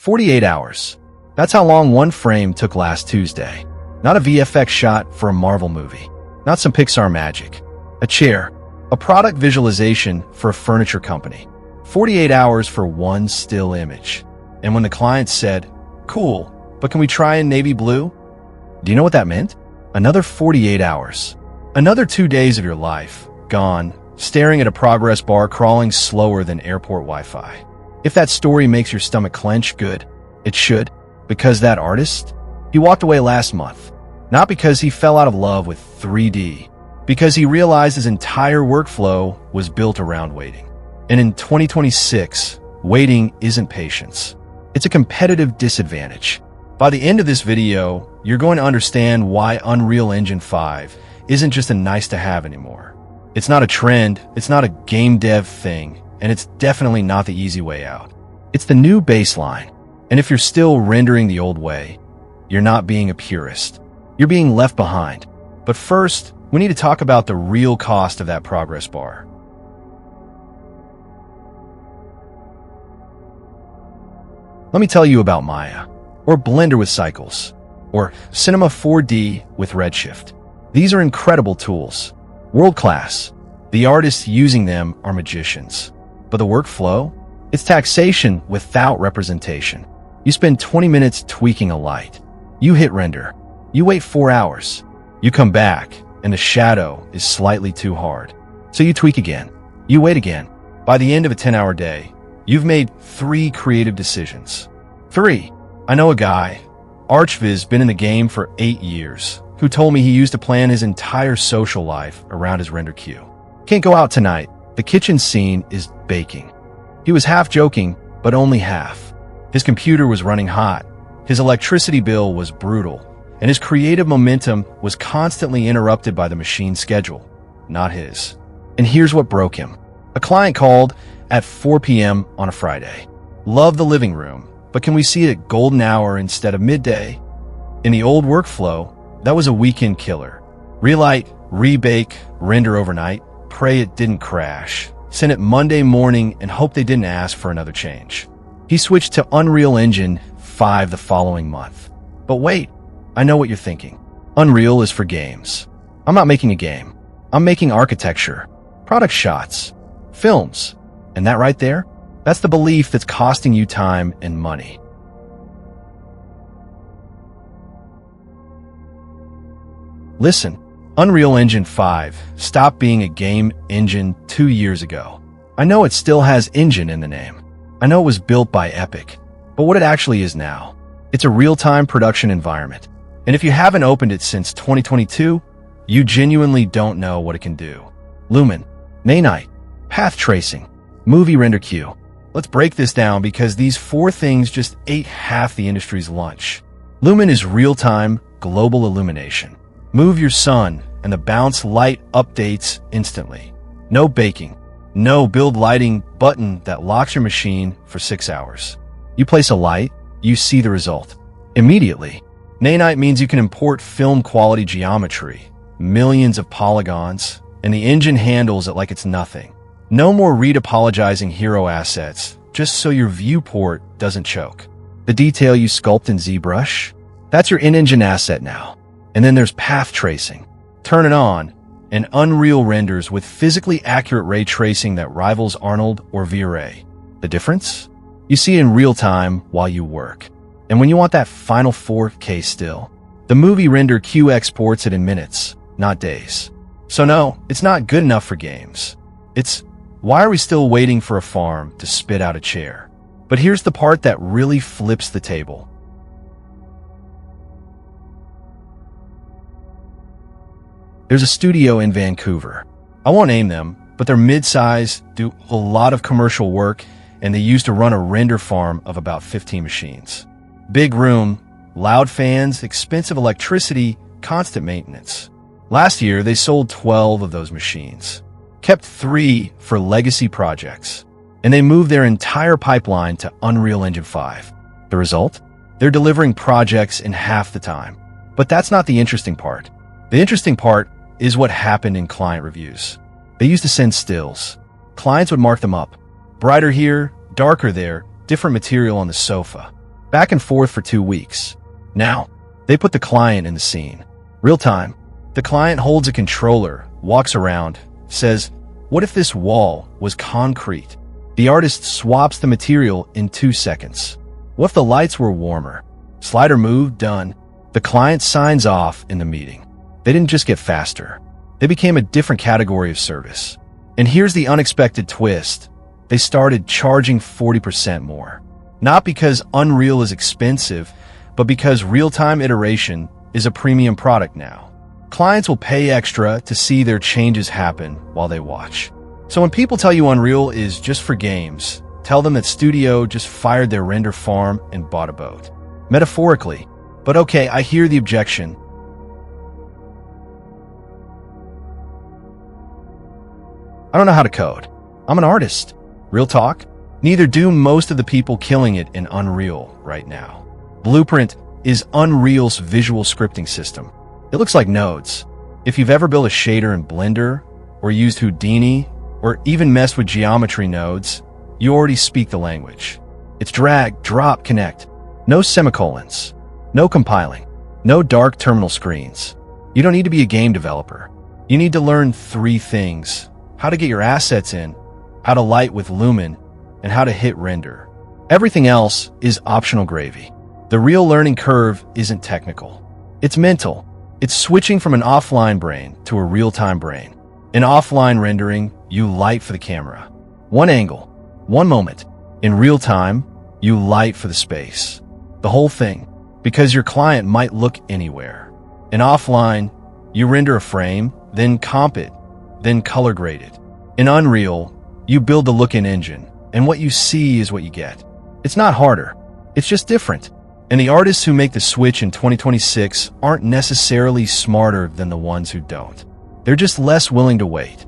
48 hours. That's how long one frame took last Tuesday. Not a VFX shot for a Marvel movie. Not some Pixar magic. A chair. A product visualization for a furniture company. 48 hours for one still image. And when the client said, "Cool, but can we try in navy blue?" Do you know what that meant? Another 48 hours. Another 2 days of your life, gone, staring at a progress bar crawling slower than airport Wi-Fi. If that story makes your stomach clench, good. It should. Because that artist? He walked away last month. Not because he fell out of love with 3D. Because he realized his entire workflow was built around waiting. And in 2026, waiting isn't patience. It's a competitive disadvantage. By the end of this video, you're going to understand why Unreal Engine 5 isn't just a nice-to-have anymore. It's not a trend, it's not a game dev thing, and it's definitely not the easy way out. It's the new baseline. And if you're still rendering the old way, you're not being a purist. You're being left behind. But first, we need to talk about the real cost of that progress bar. Let me tell you about Maya, or Blender with Cycles, or Cinema 4D with Redshift. These are incredible tools. World-class. The artists using them are magicians. But the workflow? It's taxation without representation. You spend 20 minutes tweaking a light. You hit render. You wait 4 hours. You come back, and the shadow is slightly too hard. So you tweak again. You wait again. By the end of a 10-hour day, you've made 3 creative decisions. 3. I know a guy, Archviz, been in the game for 8 years, who told me he used to plan his entire social life around his render queue. Can't go out tonight. The kitchen scene is baking. He was half joking, but only half. His computer was running hot. His electricity bill was brutal. And his creative momentum was constantly interrupted by the machine's schedule, not his. And here's what broke him. A client called at 4 p.m. on a Friday. Love the living room, but can we see it at golden hour instead of midday? In the old workflow, that was a weekend killer. Relight, rebake, render overnight, pray it didn't crash, send it Monday morning and hope they didn't ask for another change. He switched to Unreal Engine 5 the following month. But wait, I know what you're thinking. Unreal is for games. I'm not making a game. I'm making architecture, product shots, films. And that right there, that's the belief that's costing you time and money. Listen, Unreal Engine 5 stopped being a game engine 2 years ago. I know it still has engine in the name. I know it was built by Epic, but what it actually is now, it's a real-time production environment. And if you haven't opened it since 2022, you genuinely don't know what it can do. Lumen, Nanite, path tracing, movie render queue. Let's break this down because these 4 things just ate half the industry's lunch. Lumen is real-time, global illumination. Move your sun and the bounce light updates instantly. No baking. No build lighting button that locks your machine for 6 hours. You place a light, you see the result immediately. Nanite means you can import film quality geometry, millions of polygons, and the engine handles it like it's nothing. No more retopologizing hero assets, just so your viewport doesn't choke. The detail you sculpt in ZBrush, that's your in-engine asset now. And then there's path tracing. Turn it on, and Unreal renders with physically accurate ray tracing that rivals Arnold or V-Ray. The difference? You see it in real time while you work. And when you want that final 4K still, the movie render queue exports it in minutes, not days. So no, it's not good enough for games. It's, why are we still waiting for a farm to spit out a chair? But here's the part that really flips the table. There's a studio in Vancouver. I won't name them, but they're mid-size, do a lot of commercial work, and they used to run a render farm of about 15 machines. Big room, loud fans, expensive electricity, constant maintenance. Last year, they sold 12 of those machines, kept 3 for legacy projects, and they moved their entire pipeline to Unreal Engine 5. The result? They're delivering projects in half the time. But that's not the interesting part. The interesting part is what happened in client reviews. They used to send stills. Clients would mark them up. Brighter here, darker there, different material on the sofa. back and forth for 2 weeks. Now, they put the client in the scene. Real time. The client holds a controller, walks around, says, "What if this wall was concrete?" The artist swaps the material in 2 seconds. What if the lights were warmer? Slider move, done. The client signs off in the meeting. They didn't just get faster. They became a different category of service. And here's the unexpected twist. They started charging 40% more. Not because Unreal is expensive, but because real-time iteration is a premium product now. Clients will pay extra to see their changes happen while they watch. So when people tell you Unreal is just for games, tell them that Studio just fired their render farm and bought a boat. Metaphorically. But okay, I hear the objection. I don't know how to code. I'm an artist. Real talk? Neither do most of the people killing it in Unreal right now. Blueprint is Unreal's visual scripting system. It looks like nodes. If you've ever built a shader in Blender, or used Houdini, or even messed with geometry nodes, you already speak the language. It's drag, drop, connect. No semicolons. No compiling. No dark terminal screens. You don't need to be a game developer. You need to learn 3 things: how to get your assets in, how to light with Lumen, and how to hit render. Everything else is optional gravy. The real learning curve isn't technical. It's mental. It's switching from an offline brain to a real-time brain. In offline rendering, you light for the camera. One angle, one moment. In real time, you light for the space. The whole thing. Because your client might look anywhere. In offline, you render a frame, then comp it, then color grade it. In Unreal, you build the look-in engine, and what you see is what you get. It's not harder. It's just different. And the artists who make the switch in 2026 aren't necessarily smarter than the ones who don't. They're just less willing to wait.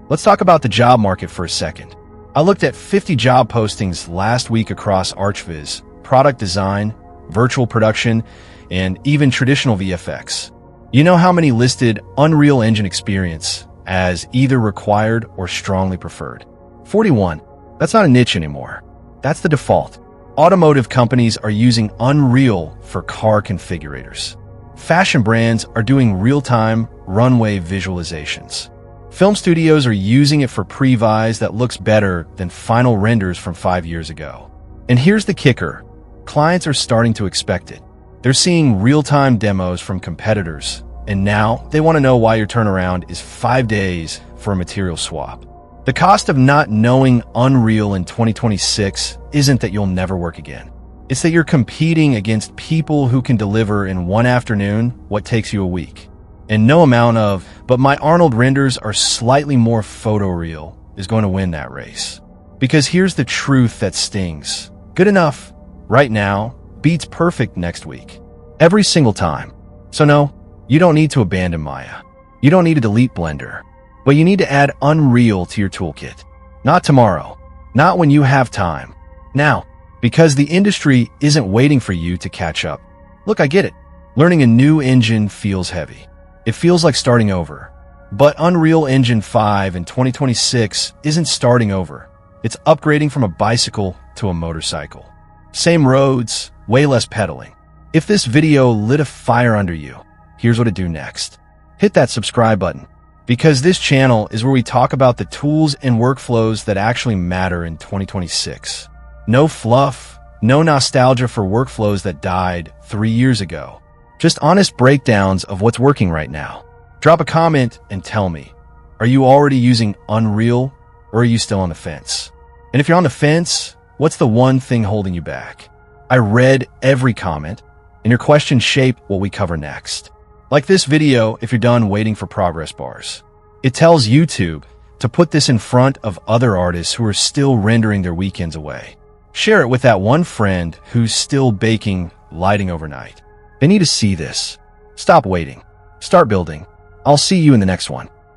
Let's talk about the job market for a second. I looked at 50 job postings last week across Archviz, product design, virtual production, and even traditional VFX. You know how many listed Unreal Engine experience as either required or strongly preferred? 41. That's not a niche anymore. That's the default. Automotive companies are using Unreal for car configurators. Fashion brands are doing real-time runway visualizations. Film studios are using it for pre-vise that looks better than final renders from 5 years ago. And here's the kicker. Clients are starting to expect it. They're seeing real-time demos from competitors, and now they want to know why your turnaround is 5 days for a material swap. The cost of not knowing Unreal in 2026 isn't that you'll never work again. It's that you're competing against people who can deliver in 1 afternoon what takes you a week. And no amount of, but my Arnold renders are slightly more photoreal, is going to win that race. Because here's the truth that stings. Good enough right now beats perfect next week. Every single time. So no, you don't need to abandon Maya. You don't need to delete Blender. But you need to add Unreal to your toolkit. Not tomorrow. Not when you have time. Now. Because the industry isn't waiting for you to catch up. Look, I get it. Learning a new engine feels heavy. It feels like starting over. But Unreal Engine 5 in 2026 isn't starting over. It's upgrading from a bicycle to a motorcycle. Same roads, way less pedaling. If this video lit a fire under you, here's what to do next. Hit that subscribe button. Because this channel is where we talk about the tools and workflows that actually matter in 2026. No fluff, no nostalgia for workflows that died 3 years ago. Just honest breakdowns of what's working right now. Drop a comment and tell me, are you already using Unreal or are you still on the fence? And if you're on the fence, what's the one thing holding you back? I read every comment, and your questions shape what we cover next. Like this video if you're done waiting for progress bars. It tells YouTube to put this in front of other artists who are still rendering their weekends away. Share it with that one friend who's still baking lighting overnight. They need to see this. Stop waiting. Start building. I'll see you in the next one.